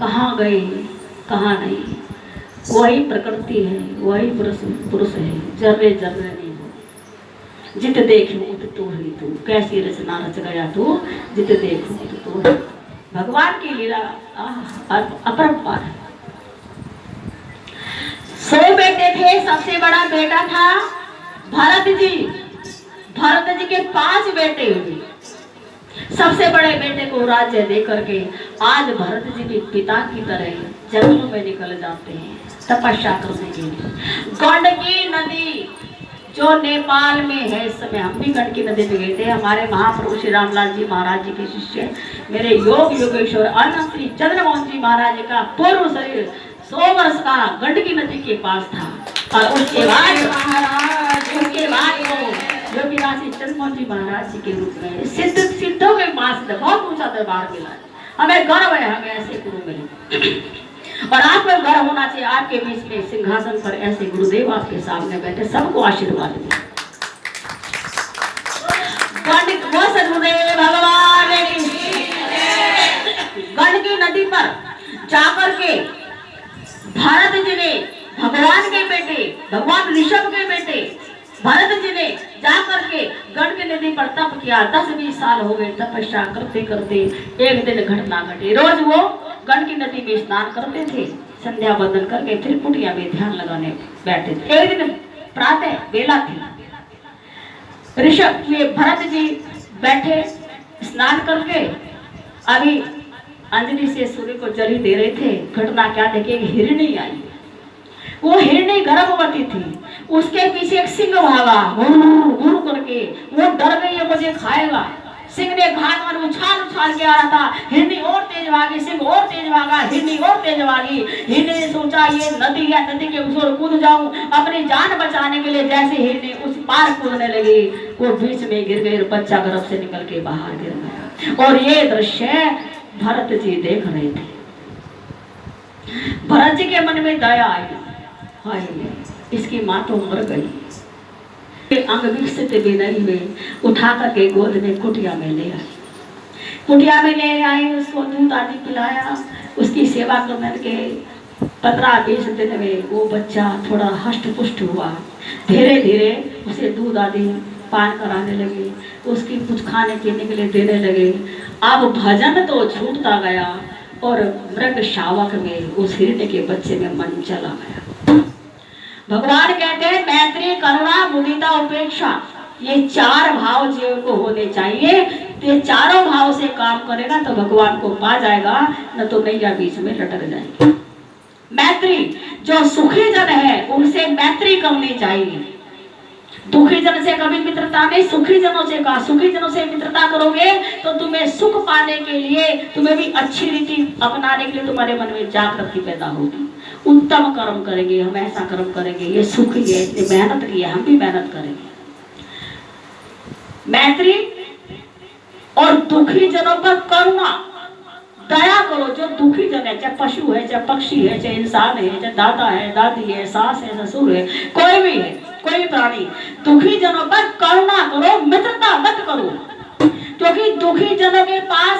कहाँ गए कहाँ नहीं, वही प्रकृति है, वही पुरुष है, जर्रे जर्रे नहीं हो। जित देखो उत तू ही तू, कैसी रचना रच गया तू, जित देखो उत तू ही। भगवान की लीला अपरंपार है। 100 बेटे थे, सबसे बड़ा बेटा था भरत जी। भरत जी के 5 बेटे हुए। सबसे बड़े बेटे को राज्य दे करके आज भरत जी भी पिता की तरह जंगलों में निकल जाते हैं तपस्या करने के लिए। गंडकी नदी जो नेपाल में है, इस समय हम भी गंडकी नदी पे गए थे। हमारे महाप्रभु श्री रामलाल जी महाराज जी के शिष्य मेरे योग योगेश्वर अनंत श्री चंद्रमोहन जी महाराज का पूर्व शरीर 100 वर्ष का गंडकी नदी के पास था। और उसके बाद योगीराज श्री चंद्रमोहन जी महाराज जी के रूप में सिद्धों के पास बहुत ऊंचा दरबार मिला। हमें गर्व है, हमें ऐसे गुरु मिले। और आपको गर्व होना चाहिए, आपके बीच में सिंहासन पर ऐसे गुरुदेव आपके सामने बैठे, सबको आशीर्वाद दें। भगवान गंडकी नदी पर जाकर के भरत जी ने भगवान के बेटे, भगवान ऋषभ के बेटे भरत जी ने जाकर के गंडकी नदी पर तप किया। 10-20 साल हो गए तपस्या करते करते। एक दिन घटना घटी। रोज वो गंडकी नदी में स्नान करते थे, संध्या बंदन करके फिर कुटिया में ध्यान लगाने बैठते थे। एक दिन प्रातः बेला थी, ऋषभ भरत जी बैठे स्नान करके अभी अंजलि से सूर्य को जल दे रहे थे। घटना क्या देखे, हिरणी आई। वो हिरणी गर्भवती थी, उसके पीछे एक सिंह भागा गुरु करके। वो डर गई है मुझे खाएगा। सिंह ने घाट में उछाल उछाल के आ रहा था। हिरणी और तेज भागी, सिंह और तेज भागा, हिरणी और तेज भागी। हिरणी ने सोचा ये नदी है, नदी के उस ओर कूद जाऊं अपनी जान बचाने के लिए। जैसे हिरणी उस पार कूदने लगी, वो बीच में गिर गई, बच्चा गर्भ से निकल के बाहर गिर गया। और ये दृश्य भरत जी देख रहे थे। भरत जी के मन में दया आई, हाय इसकी माँ तो मर गई। अंग विकसित भी नहीं हुए, उठा करके गोद में कुटिया में ले आए। कुटिया में ले आए, उसको दूध आदि पिलाया। उसकी सेवा करने के 15-20 दिन में वो बच्चा थोड़ा हष्ट पुष्ट हुआ। धीरे धीरे उसे दूध आदि पान कराने लगे, उसकी कुछ खाने पीने के लिए देने लगे। अब भजन तो छूटता गया और मृग शावक में उस हिरण्य के बच्चे में मन चला गया। भगवान कहते हैं मैत्री करुणा मुदिता उपेक्षा, ये 4 भाव जीव को होने चाहिए। ये चारों भाव से काम करेगा तो भगवान को पा जाएगा, न तो नैया बीच में लटक जाएगी। मैत्री, जो सुखी जन है उनसे मैत्री करनी चाहिए। दुखी जन से कभी मित्रता नहीं, सुखी जनों से कहा। सुखी जनों से मित्रता करोगे तो तुम्हें सुख पाने के लिए, तुम्हें भी अच्छी रीति अपनाने के लिए तुम्हारे मन में जागृति पैदा होगी। उत्तम कर्म करेंगे, हम ऐसा कर्म करेंगे, ये सुख है, इसने मेहनत की है, हम भी मेहनत करेंगे। मैत्री और दुखी जनों पर करुणा, दया करो। जो दुखी जन है, चाहे पशु है, चाहे पक्षी है, चाहे इंसान है, चाहे दादा है, दादी है, सास है, ससुर है, कोई भी है, कोई प्राणी, दुखी जनों पर करुणा करो, मित्रता मत करो। क्योंकि दुखी जनों के पास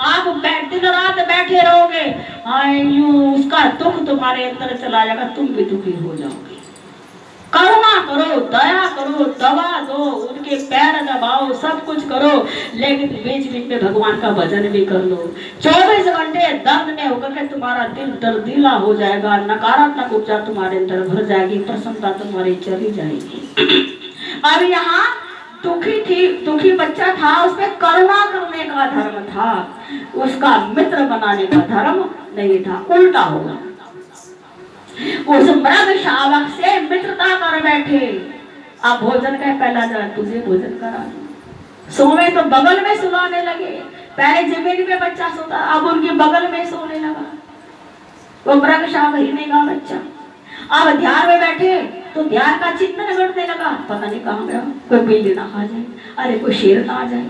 आप दिन रात बैठे रहोगे, उसका दुख तुम्हारे अंदर चला जाएगा, तुम भी दुखी हो जाओगे। करुणा करो, दया करो, दवा दो, उनके पैर दबाओ, सब कुछ करो, लेकिन बीच बीच में भगवान का भजन भी कर लो। 24 घंटे दर्द में होकर के तुम्हारा दिल दर्दीला हो जाएगा, नकारात्मक ऊर्जा तुम्हारे अंदर भर जाएगी, प्रसन्नता तुम्हारी चली जाएगी। अब यहाँ दुखी थी, दुखी बच्चा था, उसमें करुणा करने का धर्म था, उसका मित्र बनाने का धर्म नहीं था, उल्टा होगा। उस मृग शावक से मित्रता कर बैठे। अब भोजन का पहला जरा तुझे भोजन करा, सोवे तो बगल में सुलाने लगे। पहले जमीन पे बच्चा सोता, अब उनके बगल में सोने लगा वो मृग शावक, हिरनी का बच्चा। अब ध्यान में बैठे तो ध्यान का चिंतन करने लगा, पता नहीं कहाँ गया, कोई बिल्ली ना खा जाए, अरे कोई शेर ना आ जाए।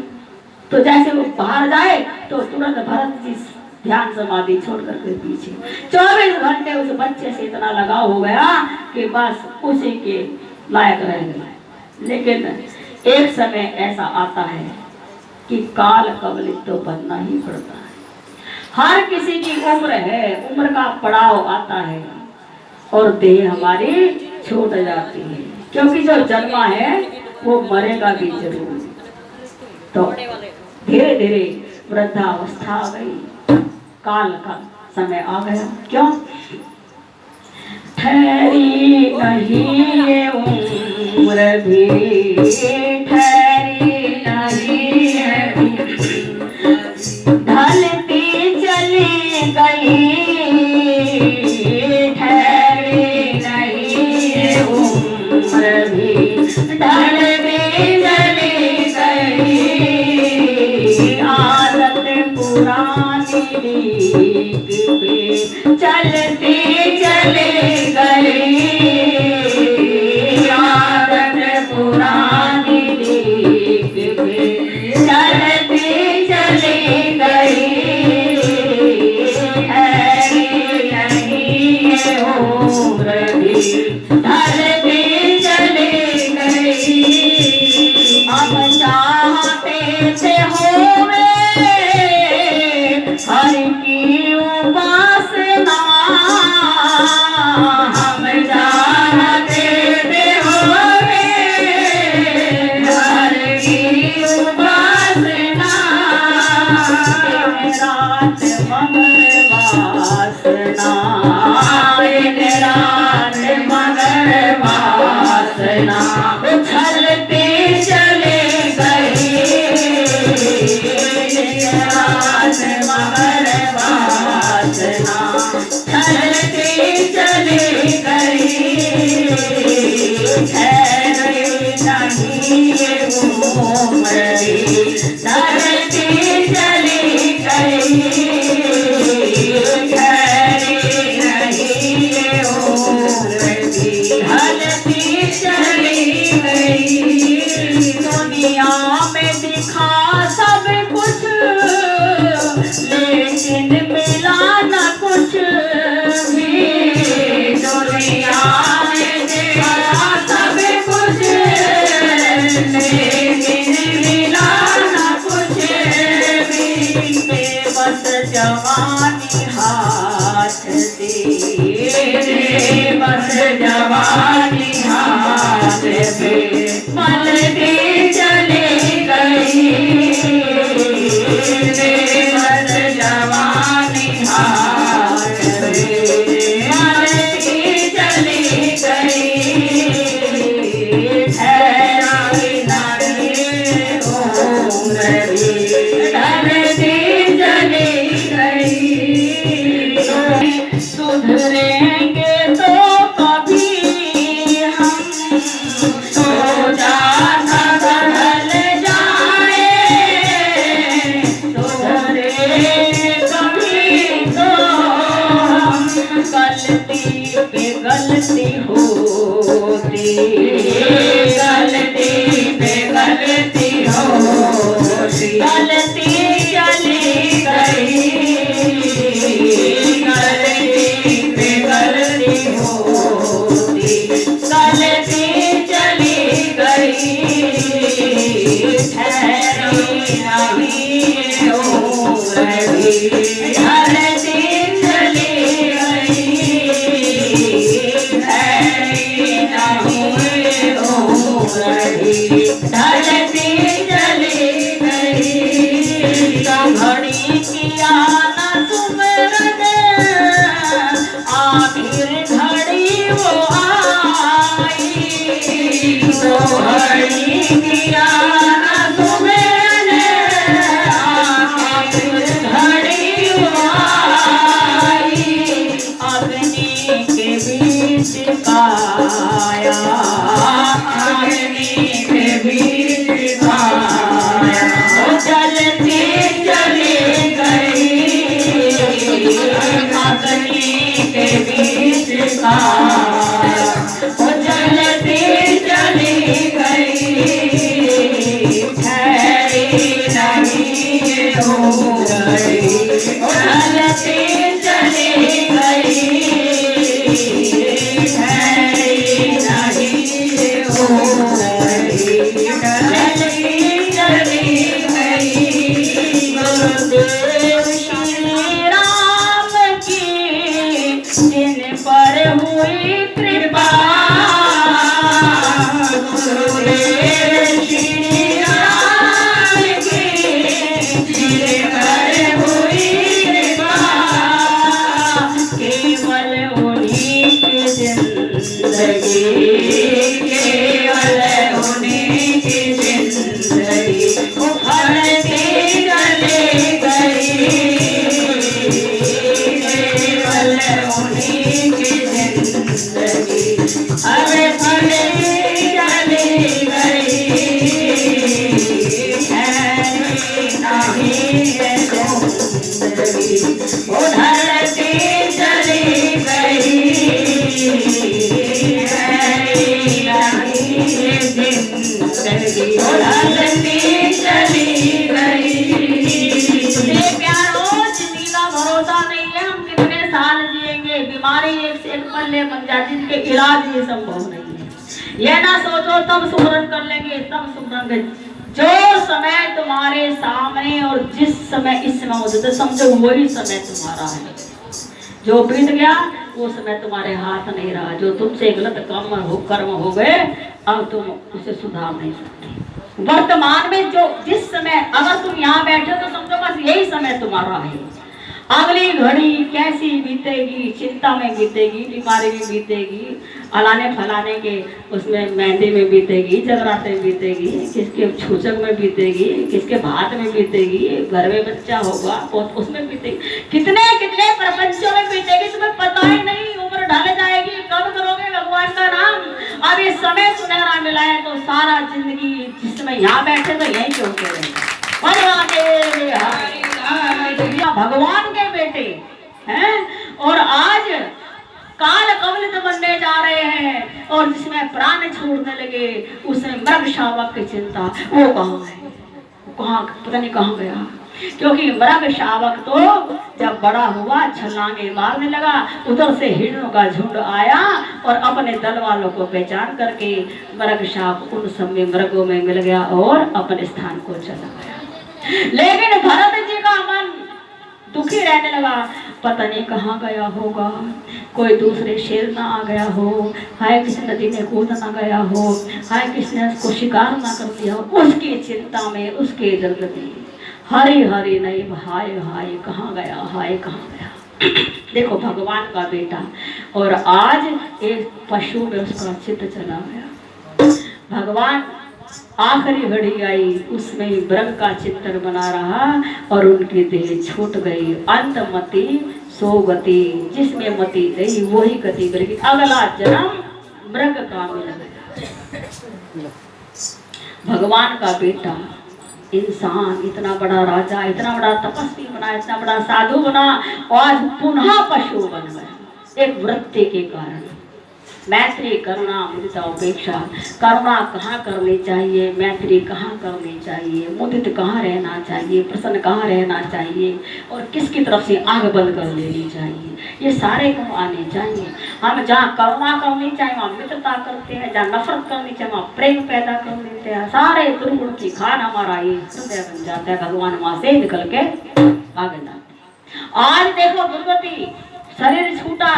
तो जैसे वो बाहर जाए तो तुरंत भरत जी ध्यान समाधि छोड़ करके पीछे। 24 घंटे उस बच्चे से इतना लगाव हो गया कि बस उसी के लायक रह गए। लेकिन एक समय ऐसा आता है कि काल कवलित तो बनना ही पड़ता है। हर किसी की उम्र है, उम्र का पड़ाव आता है और देह हमारी छूट जाती है, क्योंकि जो जन्मा है वो मरेगा भी जरूर। तो धीरे धीरे वृद्धावस्था आ गई, काल का समय आ गया। क्यों? ठहरी नहीं ये उम्र भी, ठहरी नहीं है, ढलती चली गई, ठहरी नहीं ये उम्र भी, ढलती चली गई, आदत पुरानी रीत पे चलती चली गई, आदत पुरानी रीत पे चलती चली गई, ठहरी नहीं ये उम्र भी, ढलती चली गई। अब चाहते थे होवे हरि की उपासना, हम जानते थे होवे हरि की उपासना, रात मगर वासना, रात मगर वासना, उछलते चले गए, रात मगर वासना, चलते चले गए, ठहरे नहीं ये उम्र भी, चलते चले गए, ठहरे नहीं ये उम्र भी, ढलती चली गई। दुनिया में दिखा सब कुछ, लेकिन मिला न कुछ भी, दुनिया में दिखा सब कुछ, लेकिन मिला न कुछ भी, बेबस जवानी हाथ दे, बेबस जवानी हाथ पे मलती चली गई, बेबस जवानी हाथ पे मलती चली गई, ठहरी नहीं उम्र भी, ढलती चली गई। सुधरेंगे तो कभी हम, सोचा था बदल जाए, सुधरे कभी तो हम, गलती पे गलती होती, गलती पे गलती होती, गलती चली गई, गलती पे गलती होती, गलती चली गई, ठहरी नहीं उम्र भी, ढलती चली गई, ठहरी नहीं उन्हीं की जिंदगी अरे भले चली गई नहीं है जिंदगी उधरती चली गई जिंदगी उधरती चली गई। प्यारो जिंदगी का भरोसा नहीं है, हम कितने साल जिएंगे, बीमारी एक से एक पल्ले बन जाती है, जिसके इलाज भी संभव नहीं है। ये ना सोचो तब सुमरन कर लेंगे तब सुमरन कर, जो समय तुम्हारे सामने और जिस समय इस समय होते तो समझो वही समय तुम्हारा है। जो बीत गया वो समय तुम्हारे हाथ नहीं रहा। जो तुमसे गलत कर्म हो गए अब तुम उसे सुधार नहीं सकते। वर्तमान में जो जिस समय अगर तुम यहाँ बैठे तो समझो बस यही समय तुम्हारा है। अगली घड़ी कैसी बीतेगी, चिंता में बीतेगी, बीमारी में बीतेगी, अलाने फलाने के उसमें मेहंदी में बीतेगी, जगराते में बीतेगी, किसके छूचक में बीतेगी, किसके भात में बीतेगी, घर में बच्चा होगा उसमें बीतेगी, कितने कितने प्रपंचों में बीतेगी, तुम्हें पता ही नहीं। उम्र ढल जाएगी, कब करोगे भगवान का नाम। अब ये समय सुनहरा मिला है तो सारा जिंदगी जिसमें यहाँ बैठे तो यही चौके रहेंगे। भगवान के बेटे हैं और आज काल कवलित बनने जा रहे हैं और जिसमें प्राण छोड़ने लगे उसमें मृग शावक की चिंता। वो कहाँ है, कहाँ पता नहीं कहाँ गया। क्योंकि मृग शावक तो जब बड़ा हुआ छलांगे मारने लगा, उधर से हिरणों का झुंड आया और अपने दल वालों को पहचान करके मृग शावक उन समय मृगों में मिल गया और अपने स्थान को चला गया। लेकिन भरत जी का मन दुखी रहने लगा, पता नहीं कहाँ गया होगा, कोई दूसरे शेर ना आ गया हो, हाय किसी नदी में कूद ना गया हो, हाय किसने उसको शिकार ना कर दिया हो। उसकी चिंता में उसके दर्द में हरी हरी नहीं, हाय हाय कहाँ गया, हाय कहाँ गया। देखो भगवान का बेटा और आज एक पशु में उसका चित्त चला गया। भगवान आखिरी घड़ी आई उसमें मृग का चित्र बना रहा और उनकी देह छूट गई। अंतमति सोगति, जिसमें मति गई वही गति करेगी। अगला जन्म मृग का मिल गया। भगवान का बेटा इंसान इतना बड़ा राजा, इतना बड़ा तपस्वी बना, इतना बड़ा साधु बना और आज पुनः पशु बन गया। एक वृत्ति के कारण। मैत्री करुणा मुदिता उपेक्षा। करुणा कहाँ करनी चाहिए, मैत्री कहाँ करनी चाहिए, मुदित कहाँ रहना चाहिए, प्रसन्न कहाँ रहना चाहिए और किसकी तरफ से आग बंद कर लेनी चाहिए, ये सारे गुण आने चाहिए। हम जहाँ करुणा करनी चाहिए वहाँ मित्रता करते हैं, जहाँ नफरत करनी चाहिए वहाँ प्रेम पैदा कर लेते हैं। सारे दुर्गुण की खान हमारा ये हृदय बन जाता है। भगवान वहाँ से निकल के आगे जाते। आज देखो दुर्गति, शरीर छूटा,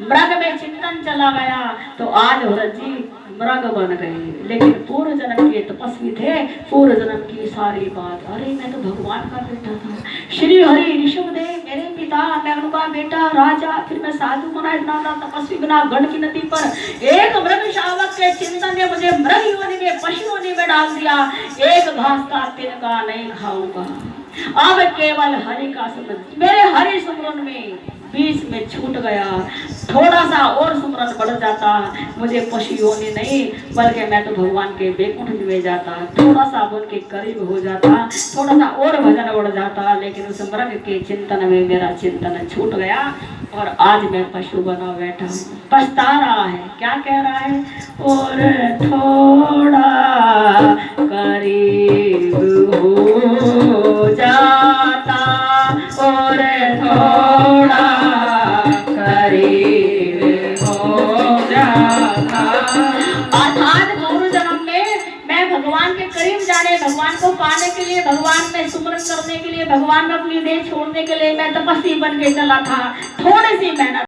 मृग में चिंतन चला गया तो आज भरत जी मृग बन गए। लेकिन पूर्व जन्म के तपस्वी थे, पूर्व जन्म की सारी बात, अरे मैं तो भगवान का बेटा था, श्री हरि ऋषभदेव मेरे पिता, मैं उनका बेटा राजा, फिर मैं साधु बना, इतना तपस्वी बना, गढ़ की नदी पर एक मृग शावक के चिंतन ने मुझे मृग योनि में पशु योनि में डाल दिया। एक घास का तिनका नहीं खाऊंगा, अब केवल हरि का सुमरन। मेरे हरि सुमरन में बीच में छूट गया, थोड़ा सा और सुमरन बढ़ जाता, मुझे पशु योनि नहीं बल्कि मैं तो भगवान के बैकुंठ में जाता, थोड़ा सा उनके करीब हो जाता, थोड़ा सा और भजन बढ़ जाता। लेकिन उस मृग के चिंतन में मेरा चिंतन छूट गया और आज मैं पशु बना बैठा हूँ। पछता रहा है, क्या कह रहा है, और थोड़ा करीब हो जाता और थोड़ा करीब हो जाता। अर्थात पूर्व जन्म में मैं भगवान के करीब जाने, भगवान को पाने के लिए, भगवान में सुमरन करने के लिए, भगवान में अपनी देह छोड़ने के लिए मैं तपस्वी बन के चला था। थोड़ी सी मेहनत